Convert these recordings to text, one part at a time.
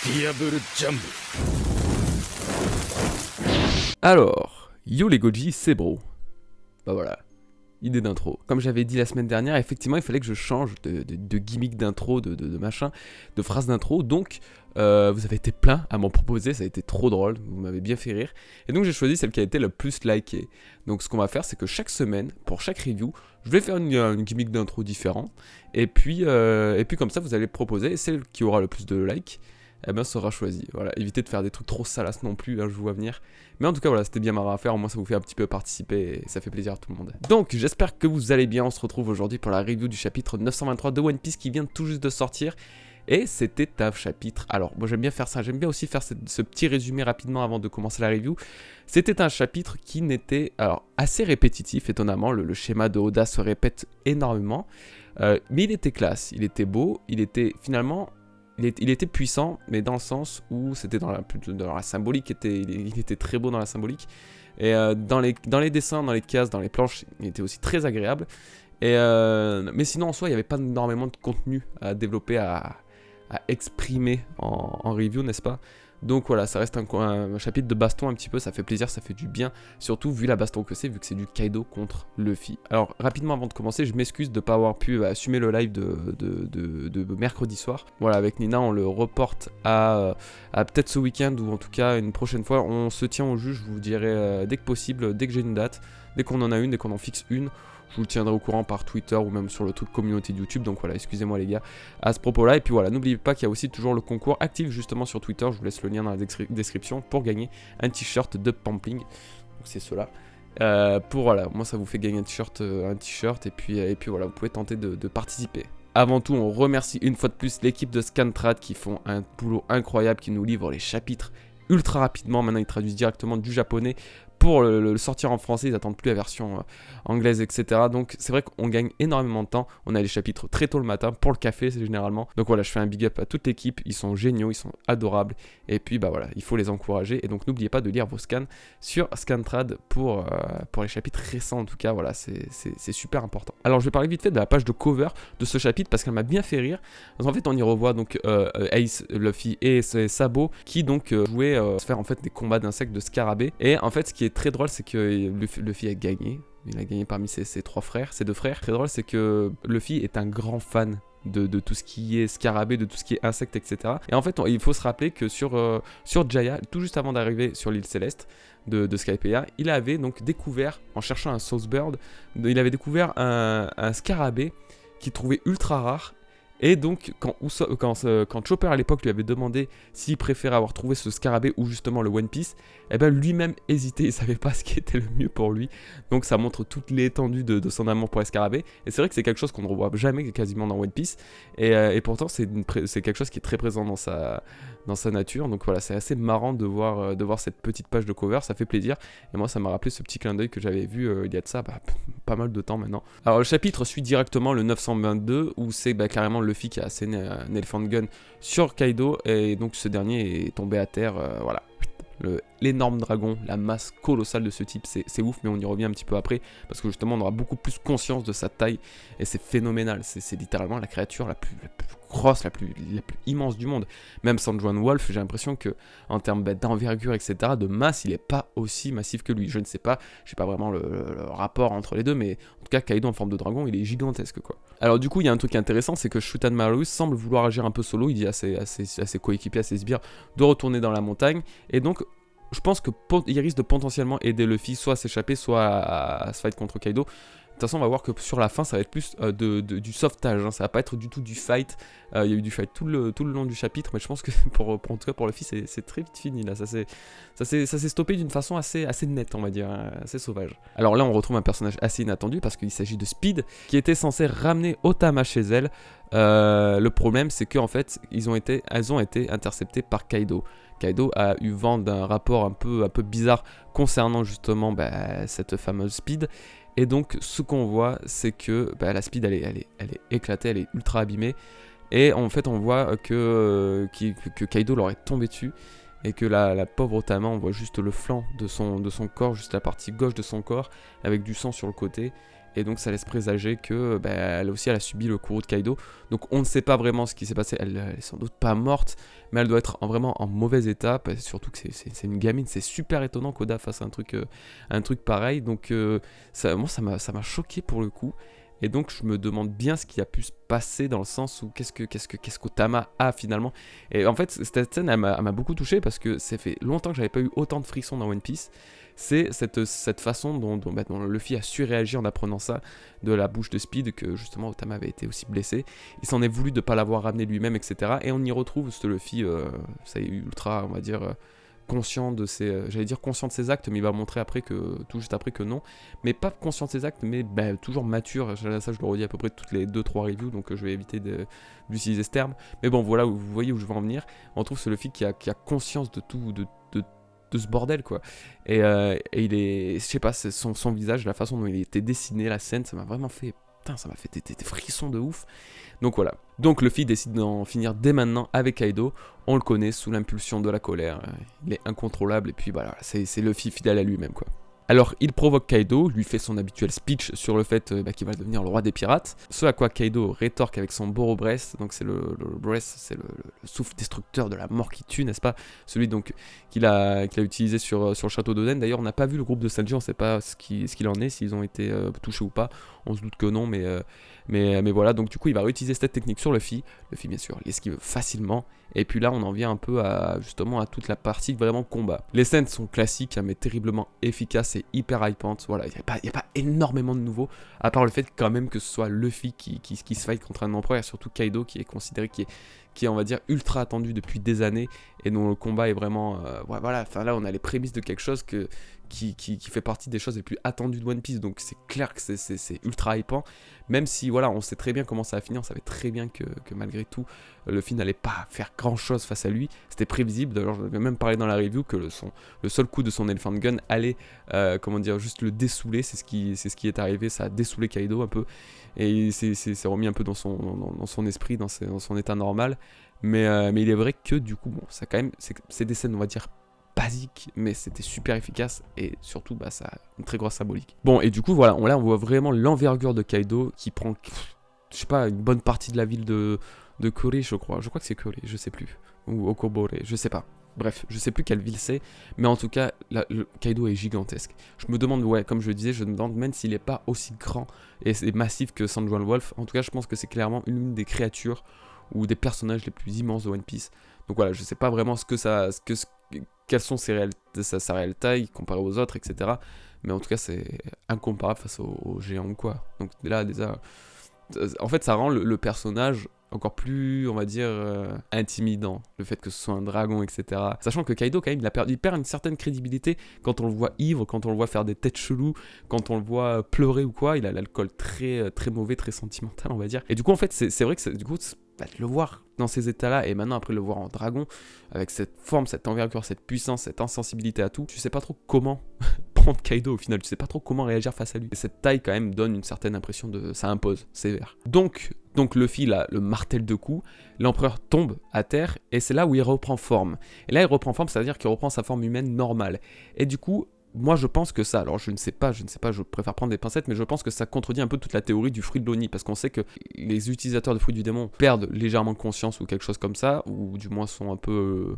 Diable Jump. Alors, yo les Goji, c'est bro. Bah voilà, idée d'intro. Comme j'avais dit la semaine dernière, effectivement, il fallait que je change de gimmick d'intro, de machin, de phrase d'intro. Donc, vous avez été plein à m'en proposer, ça a été trop drôle, vous m'avez bien fait rire. Et donc, j'ai choisi celle qui a été le plus likée. Donc, ce qu'on va faire, c'est que chaque semaine, pour chaque review, je vais faire une gimmick d'intro différent. Et puis comme ça, vous allez proposer, et celle qui aura le plus de likes, eh ben, sera choisie. Voilà, évitez de faire des trucs trop salaces non plus, hein, je vous vois venir. Mais en tout cas, voilà, c'était bien marrant à faire, au moins ça vous fait un petit peu participer et ça fait plaisir à tout le monde. Donc, j'espère que vous allez bien, on se retrouve aujourd'hui pour la review du chapitre 923 de One Piece qui vient tout juste de sortir. Et c'était un chapitre, alors moi j'aime bien faire ça, j'aime bien aussi faire ce petit résumé rapidement avant de commencer la review. C'était un chapitre qui n'était, alors assez répétitif étonnamment, le schéma de Oda se répète énormément. Mais il était classe, il était beau, il était finalement... Il était puissant, mais dans le sens où c'était dans la symbolique, il était très beau dans la symbolique. Et dans les dessins, dans les cases, dans les planches, il était aussi très agréable. Mais sinon, en soi, il n'y avait pas énormément de contenu à développer, à exprimer en review, n'est-ce pas? Donc voilà, ça reste un chapitre de baston un petit peu, ça fait plaisir, ça fait du bien, surtout vu la baston que c'est, vu que c'est du Kaido contre Luffy. Alors rapidement avant de commencer, je m'excuse de ne pas avoir pu assumer le live de mercredi soir. Voilà, avec Nina, on le reporte à peut-être ce week-end ou en tout cas une prochaine fois. On se tient au jus, je vous dirai dès que possible, dès que j'ai une date, dès qu'on en a une, dès qu'on en fixe une. Je vous tiendrai au courant par Twitter ou même sur le truc communauté de YouTube. Donc voilà, excusez-moi les gars à ce propos-là. Et puis voilà, n'oubliez pas qu'il y a aussi toujours le concours actif justement sur Twitter. Je vous laisse le lien dans la description pour gagner un t-shirt de Pampling. Donc c'est cela. Voilà, moi ça vous fait gagner un t-shirt et puis voilà, vous pouvez tenter de participer. Avant tout, on remercie une fois de plus l'équipe de Scantrad qui font un boulot incroyable, qui nous livrent les chapitres ultra rapidement. Maintenant, ils traduisent directement du japonais pour le sortir en français, ils attendent plus la version anglaise, etc. Donc c'est vrai qu'on gagne énormément de temps. On a les chapitres très tôt le matin pour le café, c'est généralement. Donc voilà, je fais un big up à toute l'équipe. Ils sont géniaux, ils sont adorables. Et puis bah voilà, il faut les encourager. Et donc n'oubliez pas de lire vos scans sur Scantrad pour les chapitres récents en tout cas. Voilà, c'est super important. Alors je vais parler vite fait de la page de cover de ce chapitre parce qu'elle m'a bien fait rire. Parce qu'en fait on y revoit donc Ace, Luffy et Sabo qui donc jouaient se faire en fait des combats d'insectes de scarabées. Et en fait ce qui est très drôle, c'est que Luffy a gagné. Il a gagné parmi ses deux frères. Très drôle, c'est que Luffy est un grand fan de tout ce qui est scarabée, de tout ce qui est insecte, etc. Et en fait, il faut se rappeler que sur Jaya, tout juste avant d'arriver sur l'île céleste de Skypiea, il avait donc découvert, en cherchant un Saucebird, il avait découvert un scarabée qu'il trouvait ultra rare. Et donc, quand Chopper à l'époque lui avait demandé s'il préférait avoir trouvé ce scarabée ou justement le One Piece, eh ben lui-même hésitait, il savait pas ce qui était le mieux pour lui. Donc ça montre toute l'étendue de son amour pour les scarabées. Et c'est vrai que c'est quelque chose qu'on ne revoit jamais quasiment dans One Piece. Et pourtant, c'est quelque chose qui est très présent dans sa nature. Donc voilà, c'est assez marrant de voir cette petite page de cover, ça fait plaisir. Et moi, ça m'a rappelé ce petit clin d'œil que j'avais vu il y a de ça pas mal de temps maintenant. Alors le chapitre suit directement le 922 où c'est carrément Luffy qui a asséné un Elephant Gun sur Kaido et donc ce dernier est tombé à terre, voilà. L'énorme dragon, la masse colossale de ce type, c'est ouf, mais on y revient un petit peu après, parce que justement on aura beaucoup plus conscience de sa taille, et c'est phénoménal, c'est littéralement la créature la plus grosse, la plus immense du monde. Même sans Joan Wolf, j'ai l'impression que en termes d'envergure, etc., de masse, il n'est pas aussi massif que lui. Je ne sais pas, je sais pas vraiment le rapport entre les deux, mais en tout cas, Kaido en forme de dragon, il est gigantesque, quoi. Alors du coup, il y a un truc intéressant, c'est que Shutenmaru semble vouloir agir un peu solo, il dit à ses coéquipiers, à ses sbires, de retourner dans la montagne, et donc je pense qu'il risque de potentiellement aider Luffy soit à s'échapper, soit à se fight contre Kaido. De toute façon, on va voir que sur la fin, ça va être plus du sauvetage, hein. Ça va pas être du tout du fight. Il y a eu du fight tout le long du chapitre, mais je pense que en tout cas pour Luffy, c'est très vite fini là. Ça s'est stoppé d'une façon assez nette, on va dire, hein, assez sauvage. Alors là, on retrouve un personnage assez inattendu parce qu'il s'agit de Speed, qui était censé ramener Otama chez elle. Le problème, c'est qu'en fait, elles ont été interceptées par Kaido. Kaido a eu vent d'un rapport un peu bizarre concernant justement cette fameuse Speed. Et donc ce qu'on voit, c'est que la Speed elle est éclatée, elle est ultra abîmée. Et en fait on voit que Kaido leur est tombé dessus. Et que la pauvre Otama, on voit juste le flanc de son corps, juste la partie gauche de son corps, avec du sang sur le côté. et donc ça laisse présager que elle aussi elle a subi le courroux de Kaido. Donc on ne sait pas vraiment ce qui s'est passé, elle est sans doute pas morte, mais elle doit être vraiment en mauvais état, surtout que c'est une gamine. C'est super étonnant qu'Oda fasse un truc pareil, donc moi ça m'a choqué pour le coup. Et donc je me demande bien ce qui a pu se passer, dans le sens où qu'est-ce qu'Otama a finalement. Et en fait cette scène elle m'a beaucoup touché, parce que ça fait longtemps que j'avais pas eu autant de frissons dans One Piece. C'est cette façon dont Luffy a su réagir en apprenant ça de la bouche de Speed, que justement Otama avait été aussi blessé. Il s'en est voulu de ne pas l'avoir ramené lui-même, etc. Et on y retrouve ce Luffy, ça est ultra, on va dire, conscient de ses, j'allais dire conscient de ses actes, mais il va montrer après tout juste après que non, mais pas conscient de ses actes, mais toujours mature. Ça je le redis à peu près toutes les 2-3 reviews, donc je vais éviter d'utiliser ce terme, mais bon voilà, vous voyez où je veux en venir. On trouve ce Luffy qui a conscience de tout, de ce bordel, quoi. Et il est, je sais pas, son visage, la façon dont il était dessiné, la scène, ça m'a vraiment fait, putain, ça m'a fait des frissons de ouf. Donc voilà. Donc Luffy décide d'en finir dès maintenant avec Kaido. On le connaît, sous l'impulsion de la colère. Il est incontrôlable, et puis voilà, c'est Luffy fidèle à lui-même, quoi. Alors il provoque Kaido, lui fait son habituel speech sur le fait qu'il va devenir le roi des pirates. Ce à quoi Kaido rétorque avec son Boro Breath, donc c'est le Breath, c'est le souffle destructeur de la mort qui tue, n'est-ce pas? Celui donc qu'il a utilisé sur le château d'Oden. D'ailleurs on n'a pas vu le groupe de Sanji, on ne sait pas ce qu'il en est, s'ils ont été touchés ou pas. On se doute que non, mais voilà, donc du coup il va réutiliser cette technique sur Luffy. Luffy bien sûr, il esquive facilement. Et puis là on en vient un peu justement à toute la partie vraiment combat. Les scènes sont classiques, hein, mais terriblement efficaces et hyper hypantes. Voilà, il n'y a pas énormément de nouveaux, à part le fait quand même que ce soit Luffy qui se fight contre un empereur, et surtout Kaido qui est considéré, qui est on va dire ultra attendu depuis des années, et dont le combat est vraiment voilà, enfin là on a les prémices de quelque chose qui fait partie des choses les plus attendues de One Piece. Donc c'est clair que c'est ultra hypant, même si voilà, on sait très bien comment ça va finir. On savait très bien que malgré tout Luffy n'allait pas faire grand chose face à lui, c'était prévisible. D'ailleurs je vais même parler dans la review que le seul coup de son Elephant Gun allait comment dire, juste le dessouler. C'est ce qui est arrivé, ça a dessoulé Kaido un peu, et il s'est remis un peu dans son esprit, dans son état normal. Mais il est vrai que du coup bon, ça quand même, c'est des scènes on va dire basique, mais c'était super efficace, et surtout ça a une très grosse symbolique. Bon, et du coup voilà, là on voit vraiment l'envergure de Kaido qui prend, je sais pas, une bonne partie de la ville de Kore, je crois que c'est Kore, je sais plus, ou Okobore, je sais pas. Bref, je sais plus quelle ville c'est, mais en tout cas, le Kaido est gigantesque. Je me demande, ouais, comme je le disais, je me demande même s'il est pas aussi grand et massif que Sanjuan Wolf. En tout cas, je pense que c'est clairement une des créatures ou des personnages les plus immenses de One Piece. Donc voilà, je sais pas vraiment quelles sont sa réelle taille comparée aux autres, etc. Mais en tout cas, c'est incomparable face aux géants ou quoi. Donc là, déjà, en fait, ça rend le personnage encore plus, on va dire, intimidant, le fait que ce soit un dragon, etc. Sachant que Kaido, quand même, il perd une certaine crédibilité quand on le voit ivre, quand on le voit faire des têtes cheloues, quand on le voit pleurer ou quoi. Il a l'alcool très, très mauvais, très sentimental, on va dire. Et du coup, en fait, c'est vrai que du coup, de le voir dans ces états-là, et maintenant après le voir en dragon, avec cette forme, cette envergure, cette puissance, cette insensibilité à tout, tu sais pas trop comment prendre Kaido au final, tu sais pas trop comment réagir face à lui. Et cette taille quand même donne une certaine impression de, ça impose, sévère. Donc Luffy là, le martèle de coups, l'empereur tombe à terre, et c'est là où il reprend forme. Et là il reprend forme, c'est-à-dire qu'il reprend sa forme humaine normale. Et du coup, moi je pense que ça, alors je ne sais pas, je préfère prendre des pincettes, mais je pense que ça contredit un peu toute la théorie du fruit de l'Oni, parce qu'on sait que les utilisateurs de fruits du démon perdent légèrement conscience ou quelque chose comme ça, ou du moins sont un peu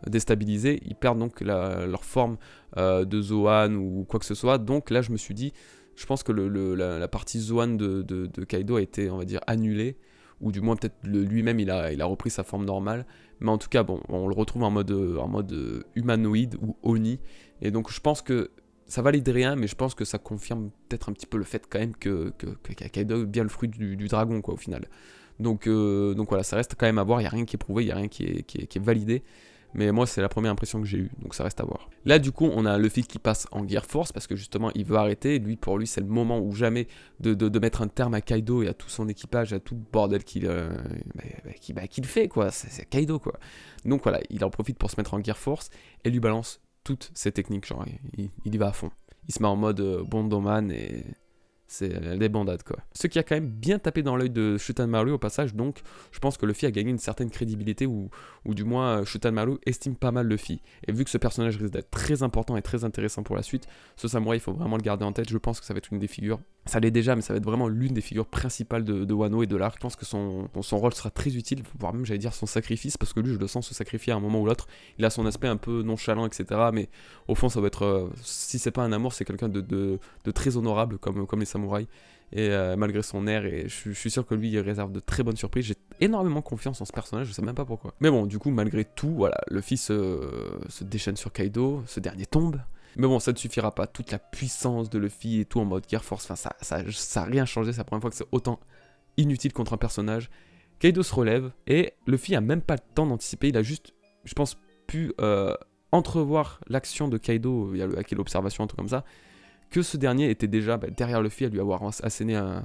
déstabilisés, ils perdent donc leur forme de Zoan ou quoi que ce soit. Donc là je me suis dit, je pense que la partie Zoan de Kaido a été, on va dire, annulée, ou du moins peut-être lui-même il a repris sa forme normale, mais en tout cas bon, on le retrouve en mode humanoïde ou Oni, et donc je pense que ça valide rien, mais je pense que ça confirme peut-être un petit peu le fait quand même que Kaido est bien le fruit du dragon, quoi, au final. Donc voilà, ça reste quand même à voir, il n'y a rien qui est prouvé, il n'y a rien qui est validé. Mais moi, c'est la première impression que j'ai eue, donc ça reste à voir. Là, du coup, on a Luffy qui passe en Gear Force, parce que justement, il veut arrêter. Pour lui, c'est le moment ou jamais de mettre un terme à Kaido et à tout son équipage, à tout le bordel qu'il fait, quoi. C'est Kaido, quoi. Donc voilà, il en profite pour se mettre en Gear Force, et lui balance toutes ses techniques, genre, il y va à fond. Il se met en mode Bondoman, et c'est des bandades, quoi. Ce qui a quand même bien tapé dans l'œil de Shutenmaru au passage, donc je pense que Luffy a gagné une certaine crédibilité, ou du moins Shutenmaru estime pas mal Luffy. Et vu que ce personnage risque d'être très important et très intéressant pour la suite, ce samouraï, il faut vraiment le garder en tête. Je pense que ça va être une des figures Ça l'est déjà, mais ça va être vraiment l'une des figures principales de Wano et de l'arc. Je pense que son rôle sera très utile, voire même j'allais dire son sacrifice, parce que lui je le sens se sacrifier à un moment ou l'autre. Il a son aspect un peu nonchalant, etc. Mais au fond ça va être, si c'est pas un amour, c'est quelqu'un de très honorable, comme les samouraïs. Et malgré son air, et je suis sûr que lui il réserve de très bonnes surprises. J'ai énormément confiance en ce personnage, je sais même pas pourquoi. Mais bon, du coup, malgré tout, voilà, Luffy se déchaîne sur Kaido, ce dernier tombe. Mais bon, ça ne suffira pas. Toute la puissance de Luffy et tout en mode Gear Force, enfin, ça a rien changé. C'est la première fois que c'est autant inutile contre un personnage. Kaido se relève et Luffy a même pas le temps d'anticiper. Il a juste, je pense, pu entrevoir l'action de Kaido. Il y a le haki de l'observation, un truc comme ça. Que ce dernier était déjà derrière Luffy à lui avoir asséné un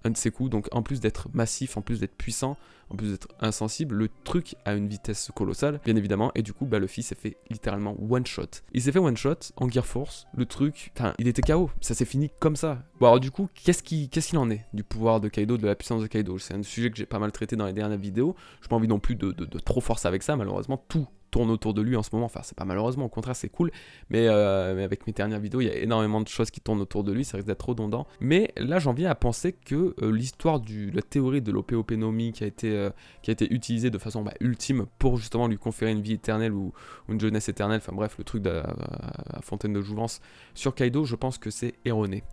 de ses coups. Donc en plus d'être massif, en plus d'être puissant, en plus d'être insensible, le truc a une vitesse colossale, bien évidemment, et du coup, Luffy s'est fait littéralement one-shot. Il s'est fait one-shot en Gear Force, le truc, enfin, il était KO, ça s'est fini comme ça. Bon alors du coup, qu'est-ce qu'il en est du pouvoir de Kaido, de la puissance de Kaido? C'est un sujet que j'ai pas mal traité dans les dernières vidéos, j'ai pas envie non plus de trop forcer avec ça, malheureusement, tout tourne autour de lui en ce moment, enfin c'est pas malheureusement, au contraire c'est cool, mais avec mes dernières vidéos il y a énormément de choses qui tournent autour de lui, ça risque d'être redondant, mais là j'en viens à penser que l'histoire la théorie de l'Ope no Mi qui a été utilisée de façon ultime pour justement lui conférer une vie éternelle ou une jeunesse éternelle, enfin bref le truc de la fontaine de jouvence sur Kaido, je pense que c'est erroné.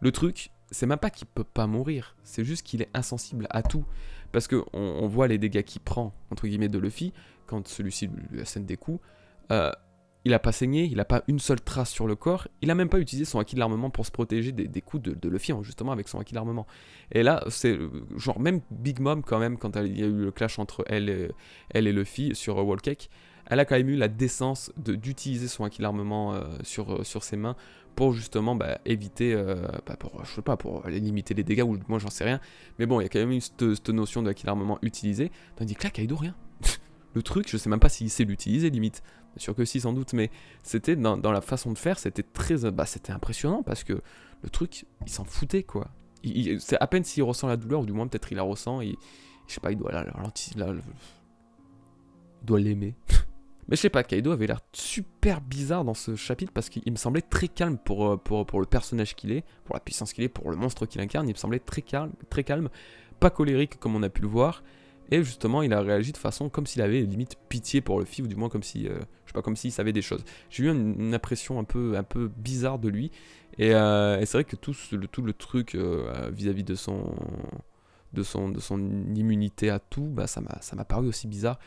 Le truc, c'est même pas qu'il peut pas mourir, c'est juste qu'il est insensible à tout. Parce qu'on voit les dégâts qu'il prend, entre guillemets, de Luffy, quand celui-ci lui assène des coups. Il a pas saigné, il a pas une seule trace sur le corps, il a même pas utilisé son haki de l'armement pour se protéger des coups de Luffy, justement, avec son haki de l'armement. Et là, c'est genre, même Big Mom, quand même, quand il y a eu le clash entre elle et Luffy sur Whole Cake, elle a quand même eu la décence d'utiliser son haki de l'armement sur ses mains pour justement éviter, pour limiter les dégâts, ou moi j'en sais rien, mais bon, il y a quand même eu cette notion de haki d'armement utilisé, tandis que là, Kaido, rien. Le truc, je sais même pas s'il sait l'utiliser, limite. Bien sûr que si, sans doute, mais c'était dans la façon de faire, c'était c'était impressionnant, parce que le truc, il s'en foutait, quoi. C'est à peine s'il ressent la douleur, ou du moins peut-être il la ressent, et je sais pas, il doit il doit l'aimer. Mais je sais pas, Kaido avait l'air super bizarre dans ce chapitre parce qu'il me semblait très calme pour le personnage qu'il est, pour la puissance qu'il est, pour le monstre qu'il incarne. Il me semblait très calme, pas colérique comme on a pu le voir. Et justement, il a réagi de façon comme s'il avait limite pitié pour Luffy, ou du moins comme si, je sais pas, comme s'il savait des choses. J'ai eu une impression un peu bizarre de lui. Et c'est vrai que tout le truc vis-à-vis de son immunité à tout, ça m'a paru aussi bizarre.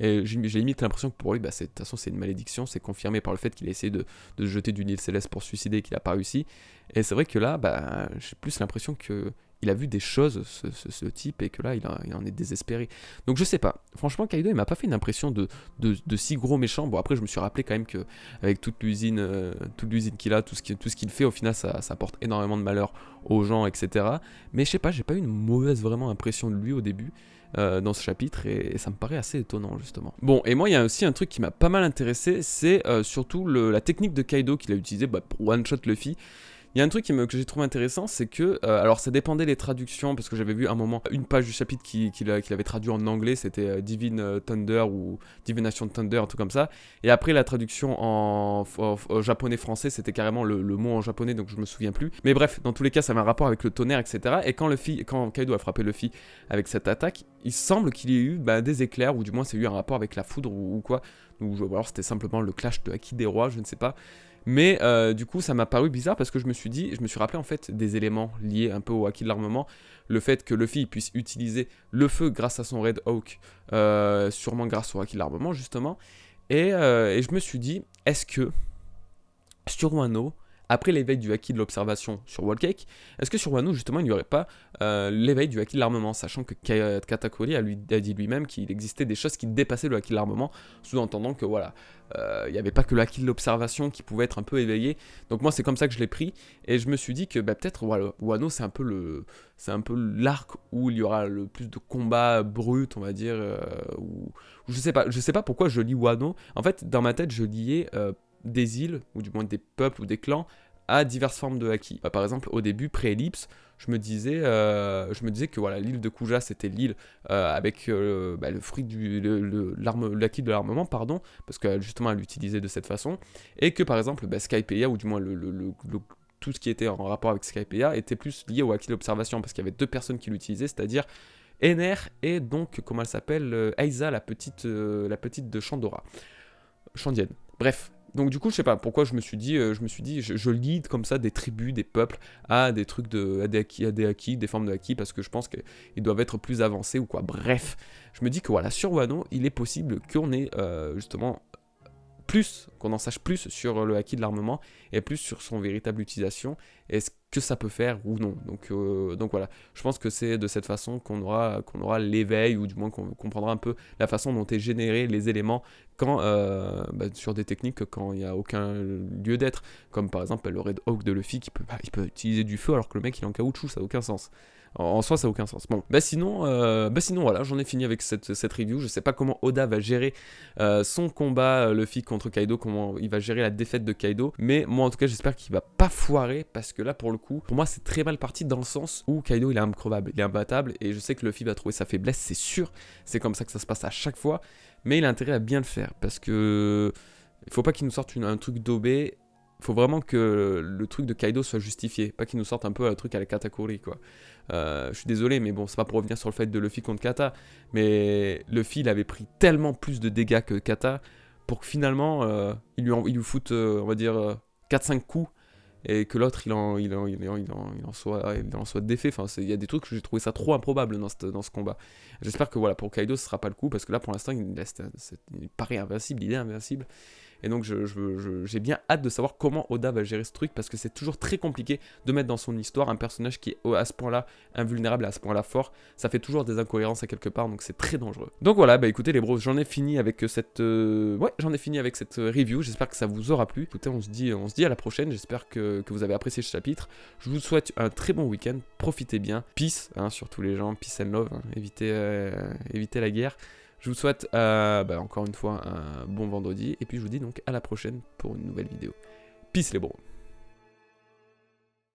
Et j'ai limite l'impression que pour lui, de toute façon, c'est une malédiction, c'est confirmé par le fait qu'il a essayé de se jeter d'une île céleste pour se suicider et qu'il n'a pas réussi. Et c'est vrai que là, j'ai plus l'impression qu'il a vu des choses, ce type, et que là, il en est désespéré. Donc je sais pas. Franchement, Kaido, il m'a pas fait une impression de si gros méchant. Bon, après, je me suis rappelé quand même qu'avec toute l'usine qu'il a, tout ce qu'il fait, au final, ça apporte énormément de malheur aux gens, etc. Mais je sais pas, j'ai pas eu une mauvaise vraiment impression de lui au début. Dans ce chapitre, et ça me paraît assez étonnant justement. Bon, et moi il y a aussi un truc qui m'a pas mal intéressé, c'est surtout la technique de Kaido qu'il a utilisée pour one-shot Luffy. Il y a un truc que j'ai trouvé intéressant, c'est que, alors ça dépendait des traductions, parce que j'avais vu un moment, une page du chapitre qu'il avait traduit en anglais, c'était Divine Thunder ou Divination Thunder, un truc comme ça, et après la traduction en japonais-français, c'était carrément le mot en japonais, donc je me souviens plus, mais bref, dans tous les cas, ça avait un rapport avec le tonnerre, etc., et quand Kaido a frappé Luffy avec cette attaque, il semble qu'il y ait eu des éclairs, ou du moins c'est eu un rapport avec la foudre ou quoi, ou alors c'était simplement le clash de Haki des rois, je ne sais pas. Mais du coup ça m'a paru bizarre parce que je me suis rappelé en fait des éléments liés un peu au haki de l'armement, le fait que Luffy puisse utiliser le feu grâce à son Red Hawk, sûrement grâce au haki de l'armement justement, et je me suis dit, est-ce que sur Wano, après l'éveil du haki de l'observation sur Whole Cake, est-ce que sur Wano justement il n'y aurait pas l'éveil du haki de l'armement, sachant que Katakuri a dit lui-même qu'il existait des choses qui dépassaient le haki de l'armement, sous-entendant que voilà, il n'y avait pas que le haki de l'observation qui pouvait être un peu éveillé. Donc moi c'est comme ça que je l'ai pris, et je me suis dit que peut-être Wano c'est un peu l'arc où il y aura le plus de combats bruts, on va dire, ou je sais pas pourquoi je lis Wano. En fait dans ma tête je liais des îles, ou du moins des peuples ou des clans, à diverses formes de haki. Par exemple, au début, pré-ellipse, je me disais que voilà, l'île de Kuja, c'était l'île avec le fruit haki de l'armement, parce que justement, elle l'utilisait de cette façon, et que par exemple, Skypiea, ou du moins tout ce qui était en rapport avec Skypiea était plus lié au haki de l'observation, parce qu'il y avait deux personnes qui l'utilisaient, c'est-à-dire Ener et donc, comment elle s'appelle, Aiza, la petite de Chandora. Chandienne. Bref. Donc du coup, je sais pas pourquoi je me suis dit, je lead comme ça des tribus, des peuples à des trucs à des haki, des formes de haki, parce que je pense qu'ils doivent être plus avancés ou quoi. Bref, je me dis que voilà, sur Wano, il est possible qu'on ait justement qu'on en sache plus sur le haki de l'armement et plus sur son véritable utilisation, et ce que ça peut faire ou non. Donc voilà, je pense que c'est de cette façon qu'on aura l'éveil, ou du moins qu'on comprendra un peu la façon dont est généré les éléments quand, sur des techniques quand il n'y a aucun lieu d'être, comme par exemple le Red Hawk de Luffy qui il peut utiliser du feu alors que le mec il est en caoutchouc, ça n'a aucun sens. En soi, ça n'a aucun sens. Bon, sinon voilà, j'en ai fini avec cette review. Je sais pas comment Oda va gérer son combat Luffy contre Kaido, comment il va gérer la défaite de Kaido. Mais moi, en tout cas, j'espère qu'il va pas foirer, parce que là, pour le coup, pour moi, c'est très mal parti dans le sens où Kaido, il est increvable, il est imbattable, et je sais que Luffy va trouver sa faiblesse, c'est sûr. C'est comme ça que ça se passe à chaque fois. Mais il a intérêt à bien le faire, parce que il faut pas qu'il nous sorte un truc daubé. Faut vraiment que le truc de Kaido soit justifié, pas qu'il nous sorte un peu un truc à la Katakuri, quoi. Je suis désolé, mais bon, c'est pas pour revenir sur le fait de Luffy contre Kata, mais Luffy, il avait pris tellement plus de dégâts que Kata, pour que finalement, il lui foute, on va dire, 4-5 coups, et que l'autre, il en soit défait. Enfin, il y a des trucs que j'ai trouvé ça trop improbable dans ce combat. J'espère que voilà, pour Kaido, ce sera pas le coup, parce que là, pour l'instant, il paraît invincible, il est invincible. Et donc j'ai bien hâte de savoir comment Oda va gérer ce truc, parce que c'est toujours très compliqué de mettre dans son histoire un personnage qui est à ce point-là invulnérable, à ce point-là fort. Ça fait toujours des incohérences à quelque part, donc c'est très dangereux. Donc voilà, écoutez les bros, j'en ai fini avec cette review. J'espère que ça vous aura plu. Écoutez, on se dit à la prochaine. J'espère que vous avez apprécié ce chapitre. Je vous souhaite un très bon week-end. Profitez bien. Peace, surtout les gens. Peace and love. Évitez la guerre. Je vous souhaite encore une fois un bon vendredi, et puis je vous dis donc à la prochaine pour une nouvelle vidéo. Peace les bros.